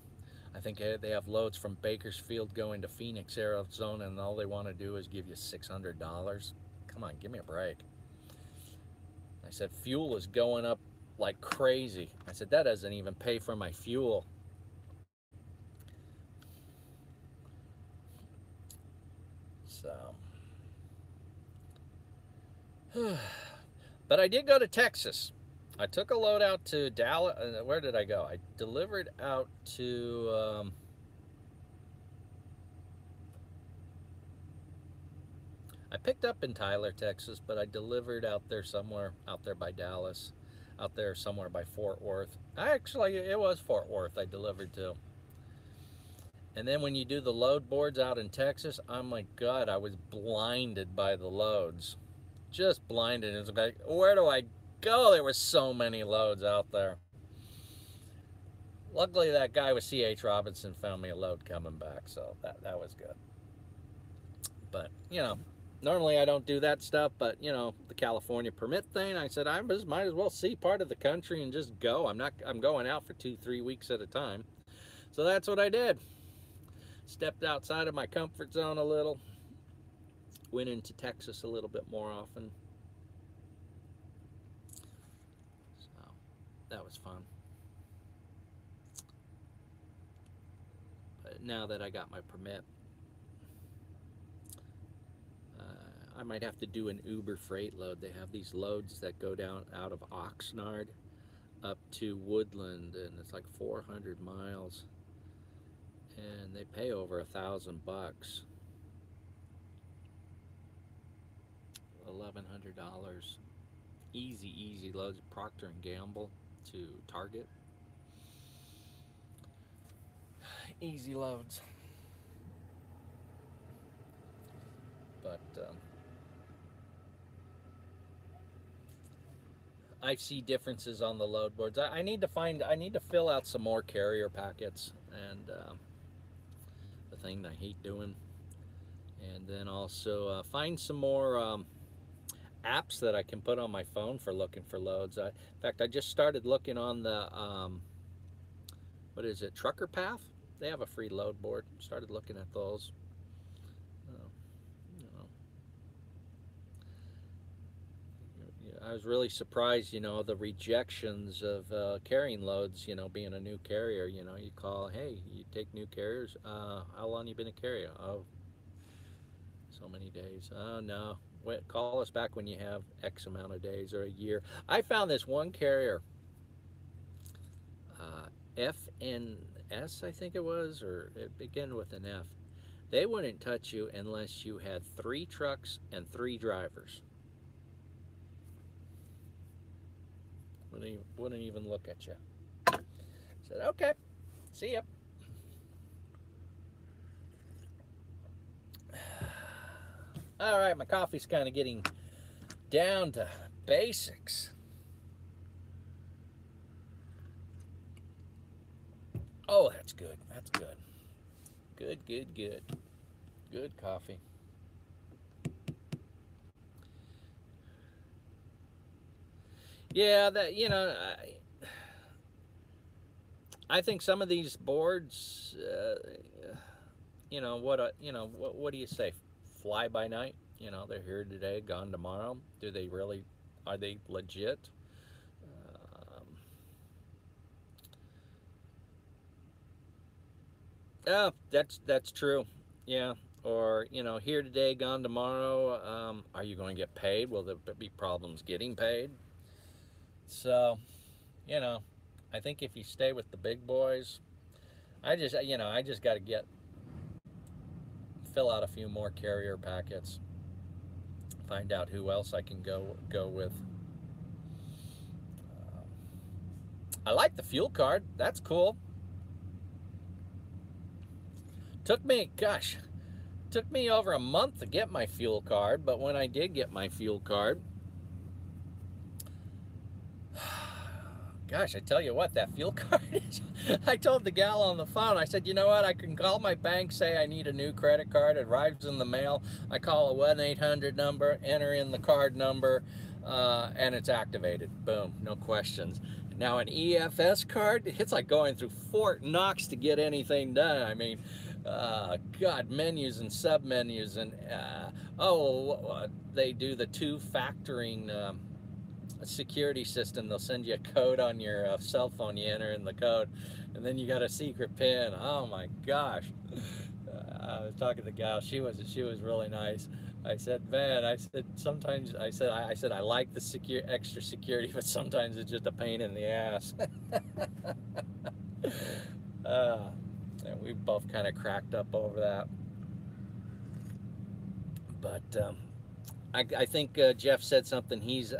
I think they have loads from Bakersfield going to Phoenix, Arizona, and all they want to do is give you $600. Come on, give me a break. I said, fuel is going up like crazy. I said, that doesn't even pay for my fuel. So, but I did go to Texas. I took a load out to Dallas. Where did I go? I delivered out to I picked up in Tyler, Texas, but I delivered out there somewhere out there by Dallas, out there somewhere by Fort Worth. Actually, it was Fort Worth I delivered to. And then when you do the load boards out in Texas, oh my God, I was blinded by the loads. Just blinded. It was like, where do I go? There were so many loads out there. Luckily, that guy with C.H. Robinson found me a load coming back, so that was good. But, you know, normally I don't do that stuff, but, you know, the California permit thing, I said, I just might as well see part of the country and just go. I'm going out for 2-3 weeks at a time. So that's what I did. Stepped outside of my comfort zone a little. Went into Texas a little bit more often. So that was fun. But now that I got my permit, I might have to do an Uber freight load. They have these loads that go down out of Oxnard up to Woodland, and it's like 400 miles, and they pay over $1,000. $1,100. Easy loads. Procter and Gamble to Target. Easy loads. But I see differences on the load boards. I need to fill out some more carrier packets, and the thing I hate doing, and then also find some more apps that I can put on my phone for looking for loads. In fact, I just started looking on the what is it, Trucker Path? They have a free load board. Started looking at those. I was really surprised, you know, the rejections of carrying loads, you know, being a new carrier. You know, you call, hey, you take new carriers. How long you been a carrier? Oh, so many days. Oh, no. Wait, call us back when you have X amount of days or a year. I found this one carrier, FNS, I think it was, or it began with an F. They wouldn't touch you unless you had 3 trucks and 3 drivers. Wouldn't even look at you. Said, okay, see ya. All right, my coffee's kind of getting down to basics. Oh, that's good. That's good. Good. Good coffee. Yeah, that, you know, I think some of these boards, you know, what do you say? Fly by night? You know, they're here today, gone tomorrow. Do they really? Are they legit? Yeah, that's true. Yeah. Or, you know, here today, gone tomorrow. Are you going to get paid? Will there be problems getting paid? So, you know, I think if you stay with the big boys, I just got to fill out a few more carrier packets, find out who else I can go with. I like the fuel card. That's cool. Took me, gosh, took me over a month to get my fuel card, but when I did get my fuel card, gosh, I tell you what, that fuel card is, I told the gal on the phone, I said, you know what, I can call my bank, say I need a new credit card, it arrives in the mail, I call a 1-800 number, enter in the card number, and it's activated. Boom, no questions. Now an EFS card, it's like going through Fort Knox to get anything done. I mean, God, menus and sub-menus, and they do the two-factoring security system. They'll send you a code on your cell phone, you enter in the code, and then you got a secret pin. Oh my gosh. I was talking to the gal, she was really nice. I said, man, I said, sometimes, I said, I like the extra security, but sometimes it's just a pain in the ass. And we both kind of cracked up over that. But I think Jeff said something. He's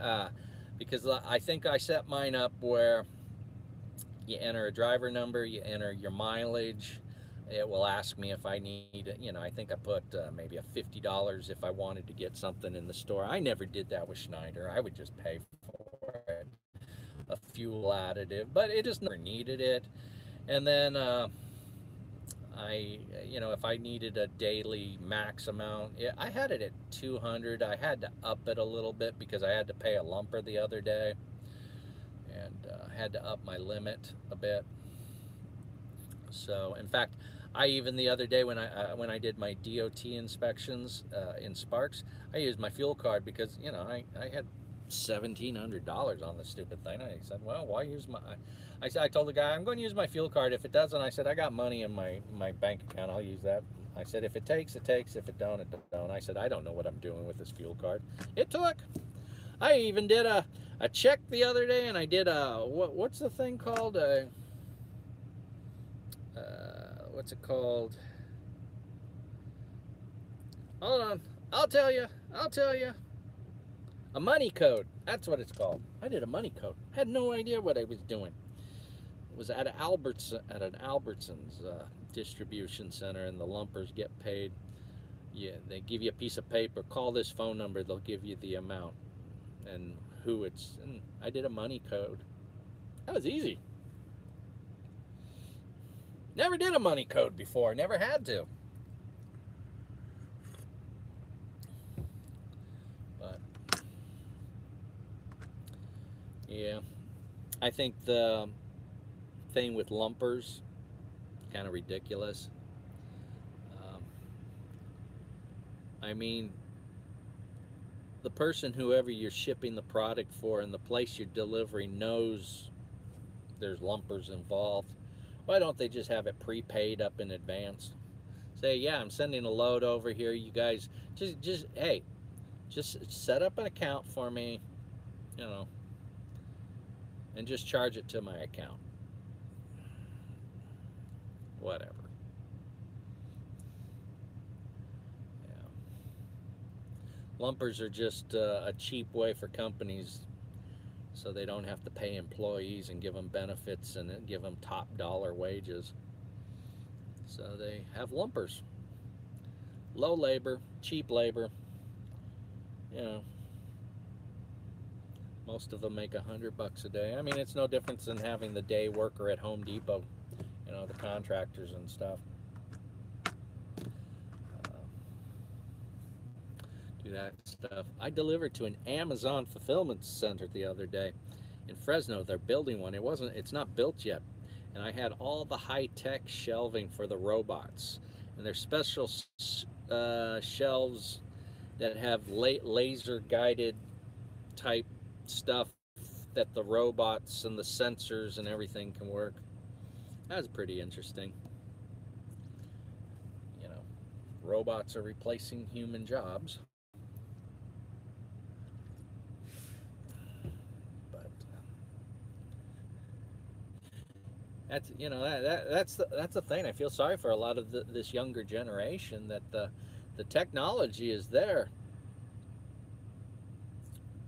because I think I set mine up where you enter a driver number, you enter your mileage. It will ask me if I need, you know, I think I put maybe a $50 if I wanted to get something in the store. I never did that with Schneider. I would just pay for it, a fuel additive, but it just never needed it. And then you know, if I needed a daily max amount, I had it at 200. I had to up it a little bit because I had to pay a lumper the other day, and had to up my limit a bit. So, in fact, I even the other day when I did my DOT inspections in Sparks, I used my fuel card because, you know, I had $1,700 on the stupid thing. I said, well, why use my? I told the guy, I'm going to use my fuel card. If it doesn't, I said, I got money in my bank account. I'll use that. I said, if it takes, it takes. If it don't, it don't. I said, I don't know what I'm doing with this fuel card. It took. I even did a check the other day, and I did a what's the thing called? What's it called? Hold on. I'll tell you. A money code. That's what it's called. I did a money code. I had no idea what I was doing. It was at an Albertsons distribution center, and the lumpers get paid. Yeah, they give you a piece of paper. Call this phone number. They'll give you the amount and who it's. And I did a money code. That was easy. Never did a money code before. Never had to. But yeah, I think the thing with lumpers kind of ridiculous. I mean, the person, whoever you're shipping the product for, and the place you're delivering knows there's lumpers involved. Why don't they just have it prepaid up in advance? Say, yeah, I'm sending a load over here. You guys just hey, just set up an account for me, you know, and just charge it to my account. Whatever. Yeah. Lumpers are just a cheap way for companies so they don't have to pay employees and give them benefits and give them top dollar wages. So they have lumpers. Low labor, cheap labor. You know, most of them make $100 a day. I mean, it's no different than having the day worker at Home Depot, you know, the contractors and stuff. Do that stuff. I delivered to an Amazon fulfillment center the other day in Fresno. They're building one. It's not built yet. And I had all the high-tech shelving for the robots. And they're special shelves that have laser-guided type stuff that the robots and the sensors and everything can work. That was pretty interesting. You know, robots are replacing human jobs. But that's, you know, that's the thing. I feel sorry for a lot of this younger generation, that the technology is there,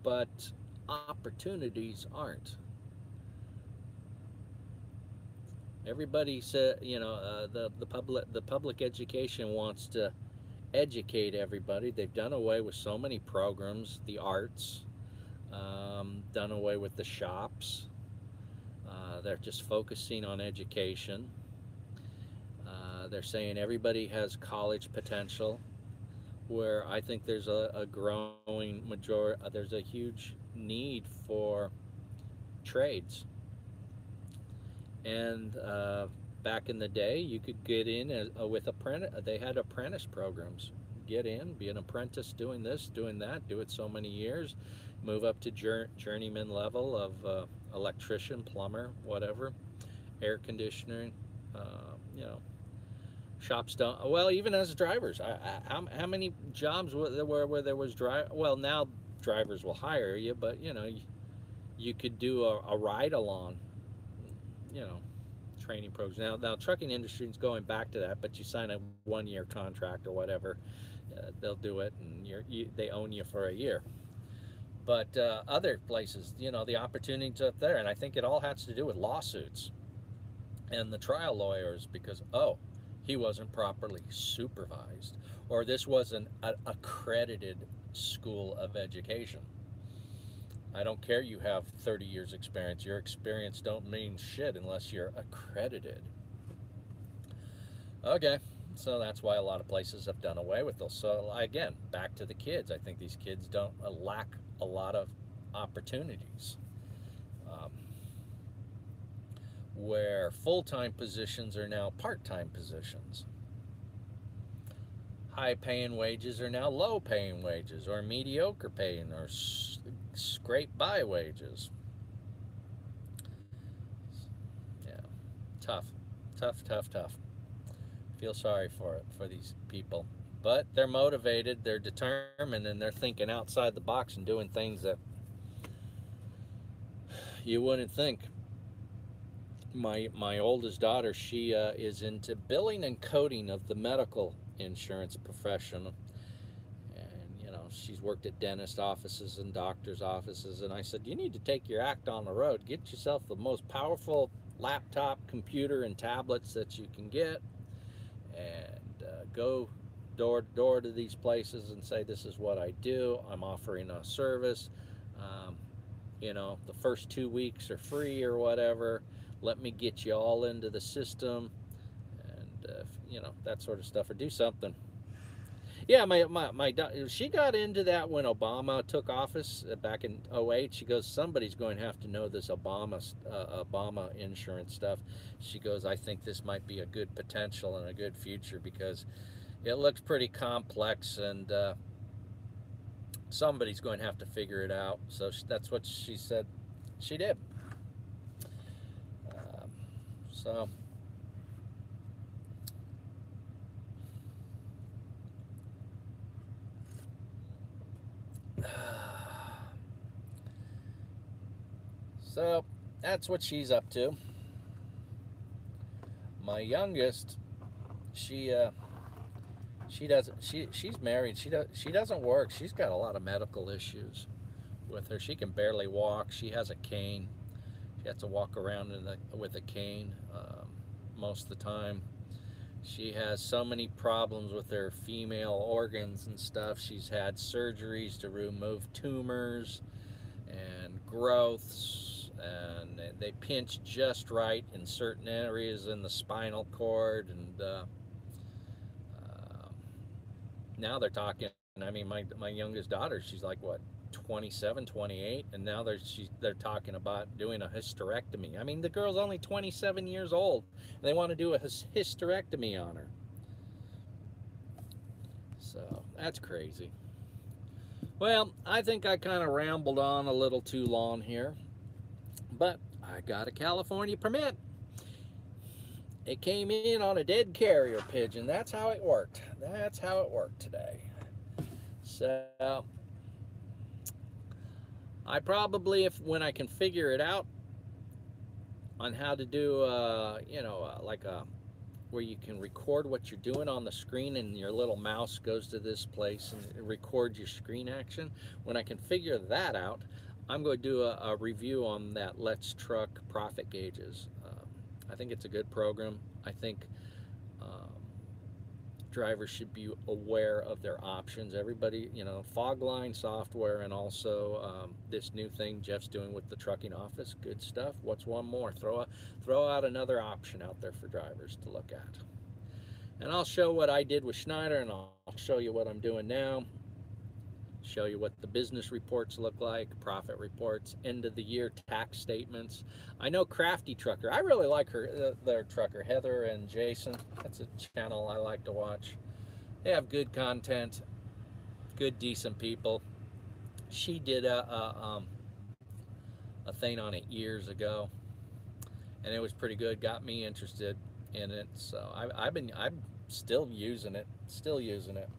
but opportunities aren't. Everybody said, you know, the public education wants to educate everybody. They've done away with so many programs, the arts, done away with the shops. They're just focusing on education. They're saying everybody has college potential, where I think there's a growing majority, there's a huge need for trades. And back in the day, you could get in with apprentice. They had apprentice programs. Get in, be an apprentice, doing this, doing that, do it so many years, move up to journeyman level of electrician, plumber, whatever, air conditioning. You know, shops don't. Well, even as drivers, how many jobs where there was drive? Well, now drivers will hire you, but you know, you could do a ride along. You know, training programs. Now trucking industry is going back to that, but you sign a 1 year contract or whatever, they'll do it, and they own you for a year. But other places, you know, the opportunities up there, and I think it all has to do with lawsuits and the trial lawyers, because he wasn't properly supervised, or this wasn't an accredited school of education. I don't care you have 30 years experience. Your experience don't mean shit unless you're accredited. Okay, so that's why a lot of places have done away with those. So again, back to the kids. I think these kids don't lack a lot of opportunities. Where full-time positions are now part-time positions. High-paying wages are now low-paying wages, or mediocre paying, or scrape-by wages. Yeah, tough, tough, tough, tough. Feel sorry for these people, but they're motivated, they're determined, and they're thinking outside the box and doing things that you wouldn't think. My oldest daughter, she is into billing and coding of the medical insurance profession, and you know, she's worked at dentist offices and doctors offices, and I said, you need to take your act on the road, get yourself the most powerful laptop, computer, and tablets that you can get, and go door to door to these places and say, this is what I do, I'm offering a service. You know, the first 2 weeks are free or whatever. Let me get you all into the system, and you know, that sort of stuff, or do something. Yeah, she got into that when Obama took office back in '08. She goes, somebody's going to have to know this Obama insurance stuff. She goes, I think this might be a good potential and a good future, because it looks pretty complex, and somebody's going to have to figure it out. So that's what she said she did. So so that's what she's up to. My youngest, she she's married. She doesn't work. She's got a lot of medical issues with her. She can barely walk. She has a cane. She has to walk around with a cane most of the time. She has so many problems with her female organs and stuff. She's had surgeries to remove tumors and growths, and they pinch just right in certain areas in the spinal cord, and now they're talking. I mean, my youngest daughter, she's like, what, 27, 28, and now they're talking about doing a hysterectomy. I mean, the girl's only 27 years old, and they want to do a hysterectomy on her. So that's crazy. Well, I think I kind of rambled on a little too long here, but I got a California permit. It came in on a dead carrier pigeon. That's how it worked. That's how it worked today. So I probably, when I can figure it out on how to do, you know, where you can record what you're doing on the screen, and your little mouse goes to this place and records your screen action. When I can figure that out, I'm going to do a review on that Let's Truck profit gauges. I think it's a good program. I think um, drivers should be aware of their options. Everybody, you know, fog line software, and also this new thing Jeff's doing with the trucking office. Good stuff. What's one more? Throw out another option out there for drivers to look at. And I'll show what I did with Schneider, and I'll show you what I'm doing now. Show you what the business reports look like, profit reports, end of the year tax statements. I know Crafty Trucker. I really like their trucker, Heather and Jason. That's a channel I like to watch. They have good content, good, decent people. She did a thing on it years ago, and it was pretty good. Got me interested in it, so I'm still using it. Still using it.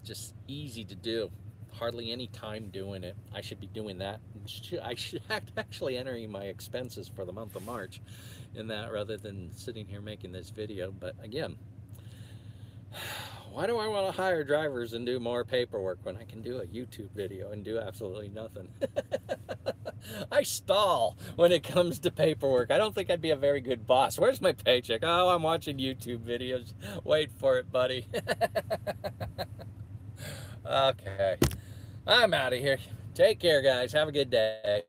Just easy to do. Hardly any time doing it. I should be doing that. I should actually entering my expenses for the month of March in that rather than sitting here making this video. But again, why do I want to hire drivers and do more paperwork when I can do a YouTube video and do absolutely nothing? I stall when it comes to paperwork. I don't think I'd be a very good boss. Where's my paycheck? Oh, I'm watching YouTube videos. Wait for it, buddy. Okay, I'm out of here. Take care, guys. Have a good day.